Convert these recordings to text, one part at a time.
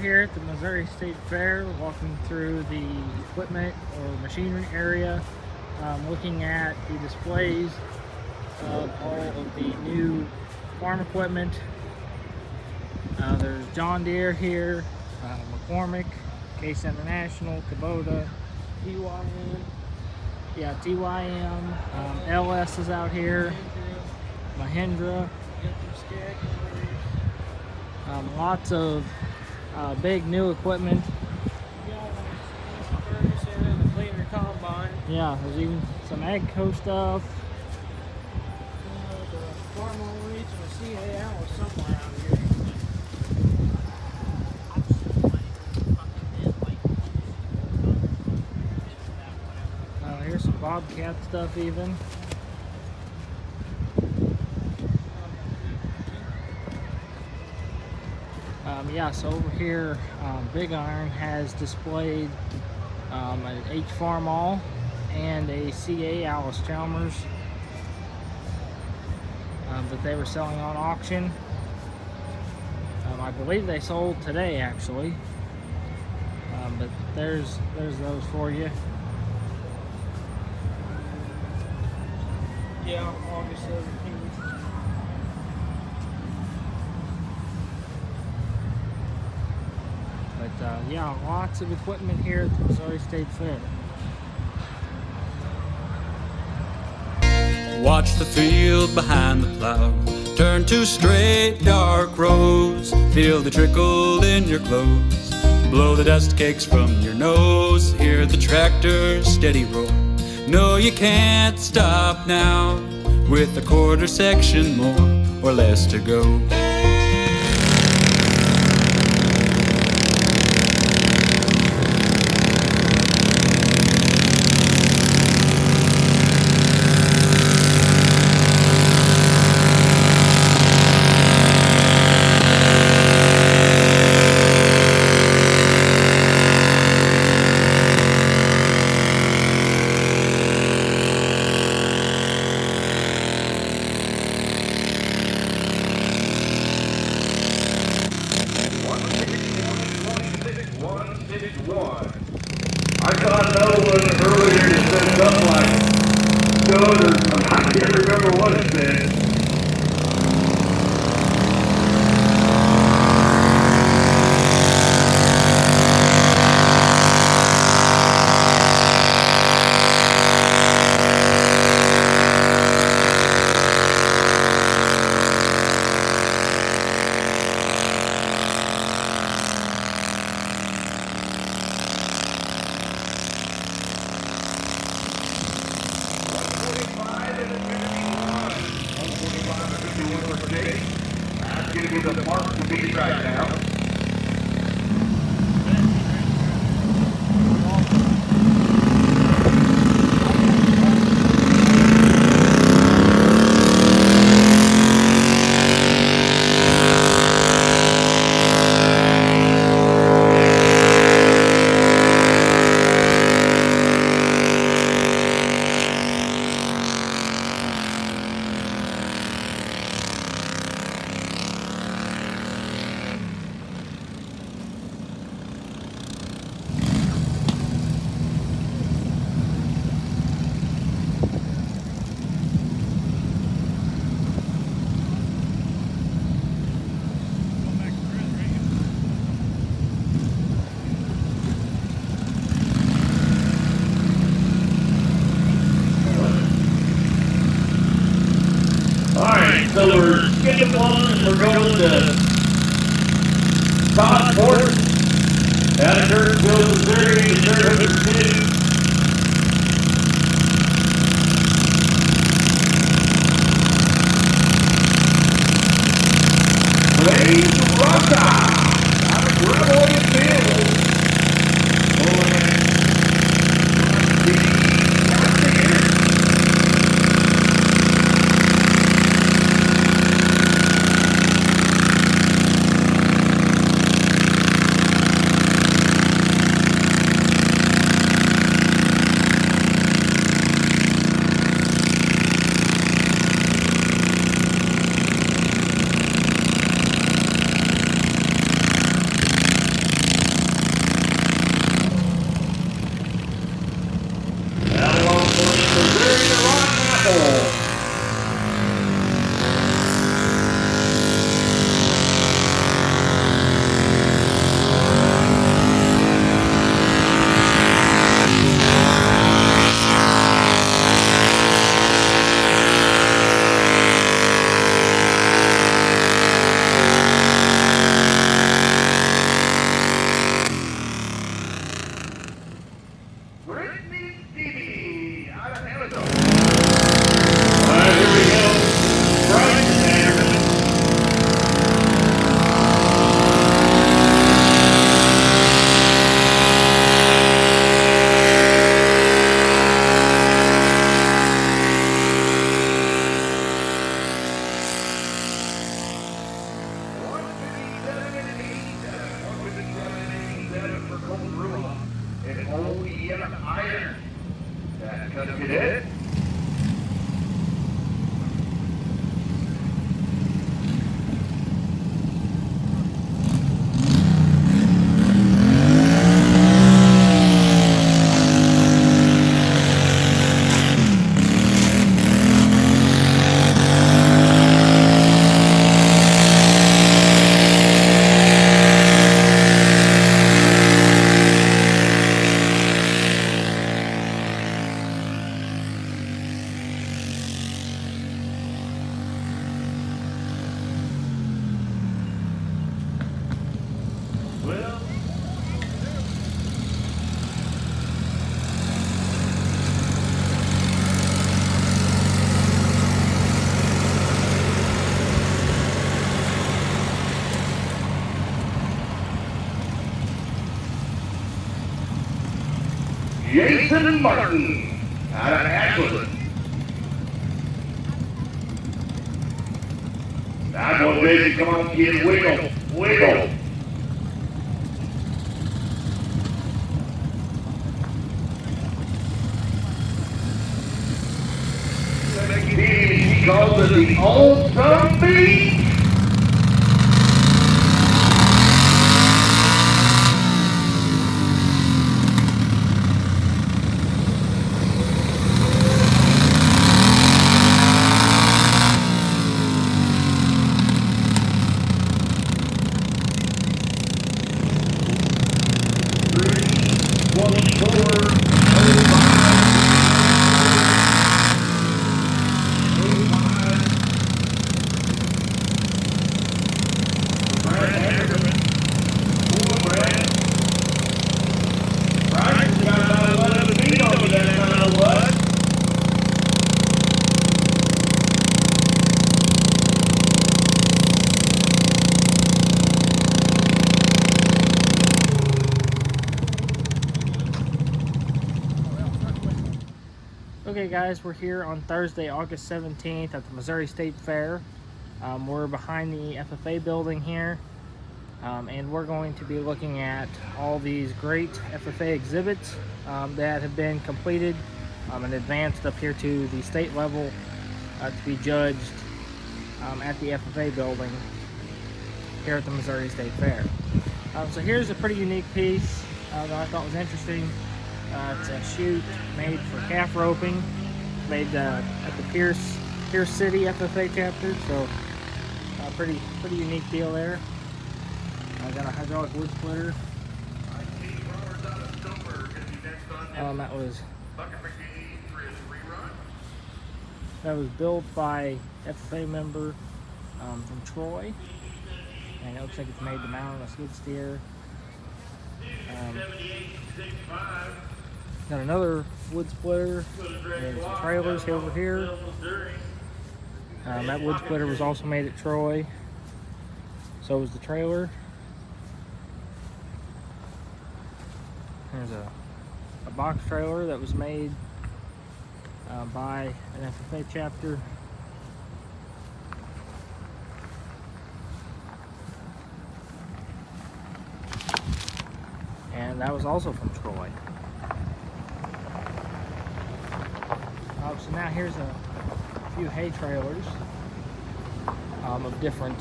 here at the Missouri State Fair, walking through the equipment or machinery area, looking at the displays of all of the new farm equipment. There's John Deere here, McCormick, Case International, Kubota, TYM, LS is out here, Mahindra. Lots of big new equipment. Yeah, there's even some AGCO stuff. The Farmall reach and a CAL somewhere out here. Here's some Bobcat stuff even. So over here, Big Iron has displayed an H Farmall and a CA Allis Chalmers that they were selling on auction. I believe they sold today actually, but there's those for you. Yeah, August 17th. But yeah, lots of equipment here at the Missouri State Fair. Watch the field behind the plow, turn two straight dark rows, feel the trickle in your clothes, blow the dust cakes from your nose, hear the tractor's steady roar. No, you can't stop now, with a quarter section more or less to go. I saw another one earlier that said something like "Good," or I can't remember what it said. That's going to be the mark to beat right now. So we're skipping one and we're going to Gosport out of Kirksville, Missouri, to Sherwood City. Blaze Rock out of Gravois Field. Farmall. Cadet. Jason Martin out of Ashland. That one, baby, come on, kid, wiggle, wiggle. He calls it the Old Sun Beach. Okay guys, we're here on Thursday, August 17th at the Missouri State Fair. We're behind the FFA building here, and we're going to be looking at all these great FFA exhibits that have been completed and advanced up here to the state level to be judged at the FFA building here at the Missouri State Fair. So here's a pretty unique piece that I thought was interesting. It's a chute made for calf roping, made at the Pierce City FFA chapter, so pretty unique deal there. I got a hydraulic wood splitter. That was built by FFA member from Troy, and it looks like it's made to mount on a skid steer. Got another wood splitter and some trailers over here. That wood splitter was also made at Troy. So was the trailer. There's a box trailer that was made by an FFA chapter. And that was also from Troy. So now here's a few hay trailers of different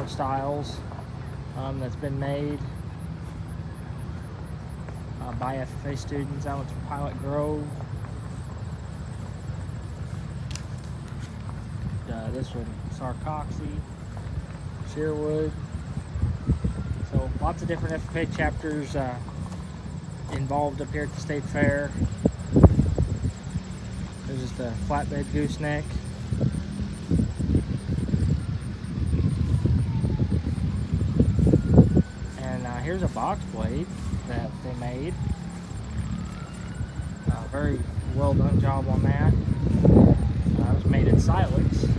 styles that's been made by FFA students. That one's from Pilot Grove. This one, Sarcoxy, Sherwood. So lots of different FFA chapters involved up here at the State Fair. There's just a flatbed gooseneck. And here's a box blade that they made. Very well done job on that. It was made in Silex. Some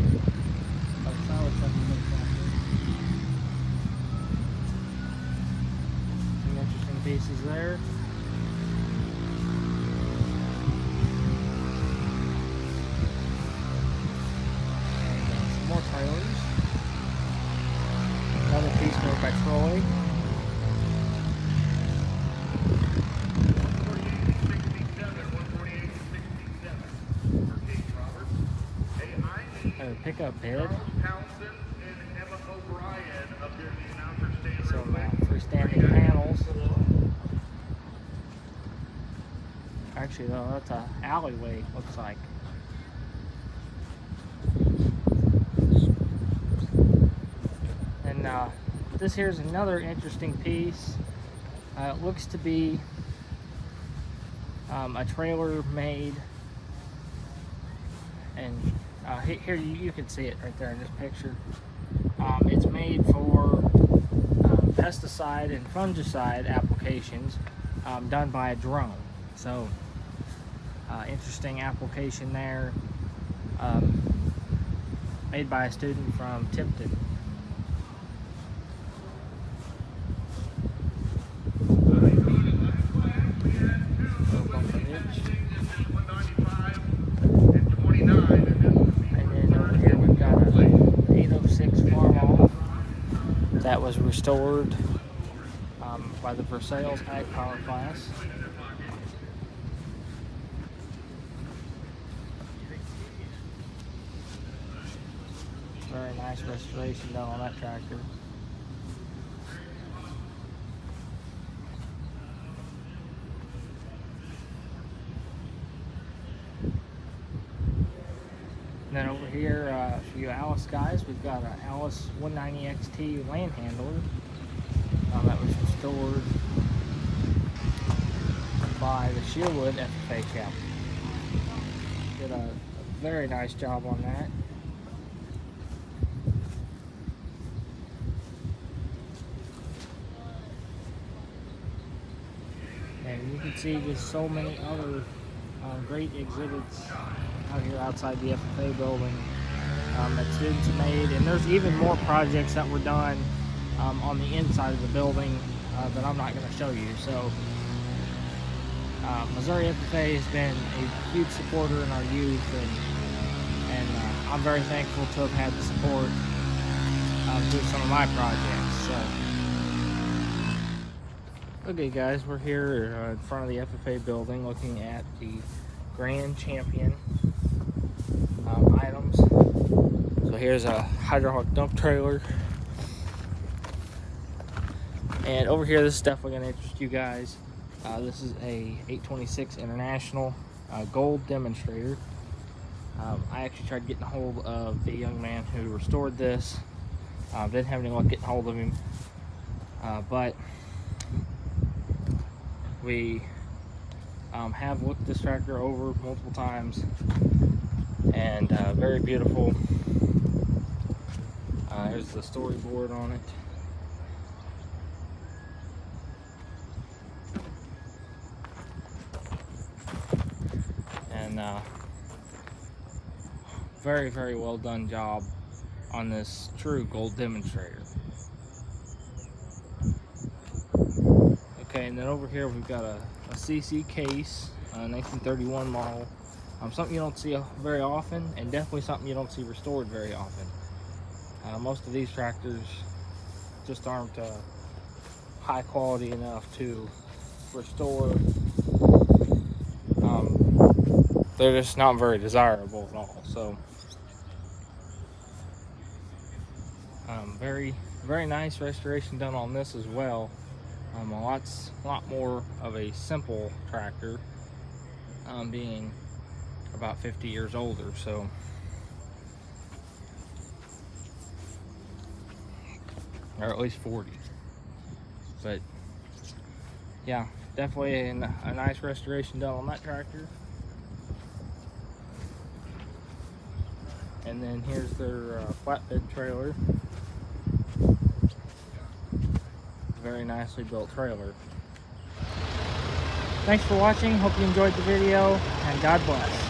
interesting pieces there. And some more trailers. Another piece made by Troy. Pickup bed. Some freestanding panels. Actually, though, that's a alleyway, looks like. And this here's another interesting piece. It looks to be a trailer made, and here you can see it right there in this picture. It's made for pesticide and fungicide applications done by a drone. So interesting application there, made by a student from Tipton. That was restored by the Versailles Ag Power class. Very nice restoration done on that tractor. And then over here, for you Allis guys, we've got an Allis 190 XT land handler that was restored by the Sherwood FFA chapter. Did a very nice job on that. And you can see just so many other great exhibits out here outside the FFA building that students have made, and there's even more projects that were done on the inside of the building that I'm not going to show you. So Missouri FFA has been a huge supporter in our youth, and I'm very thankful to have had the support through some of my projects. So, okay guys, we're here in front of the FFA building looking at the Grand Champion items. So here's a hydraulic dump trailer, and over here, this is definitely going to interest you guys. This is a 826 International Gold Demonstrator. I actually tried getting a hold of the young man who restored this. Didn't have any luck getting a hold of him, but we have looked this tractor over multiple times, and very beautiful. Here's the storyboard on it. And very, very well done job on this true Gold Demonstrator. Okay, and then over here we've got a CC case, 1931 model. Something you don't see very often, and definitely something you don't see restored very often. Most of these tractors just aren't high quality enough to restore. They're just not very desirable at all. So very, very nice restoration done on this as well. A lot more of a simple tractor, being about 50 years older. So or at least 40. But yeah, definitely a nice restoration done on that tractor. And then here's their flatbed trailer. Very nicely built trailer. Thanks for watching. Hope you enjoyed the video, and God bless.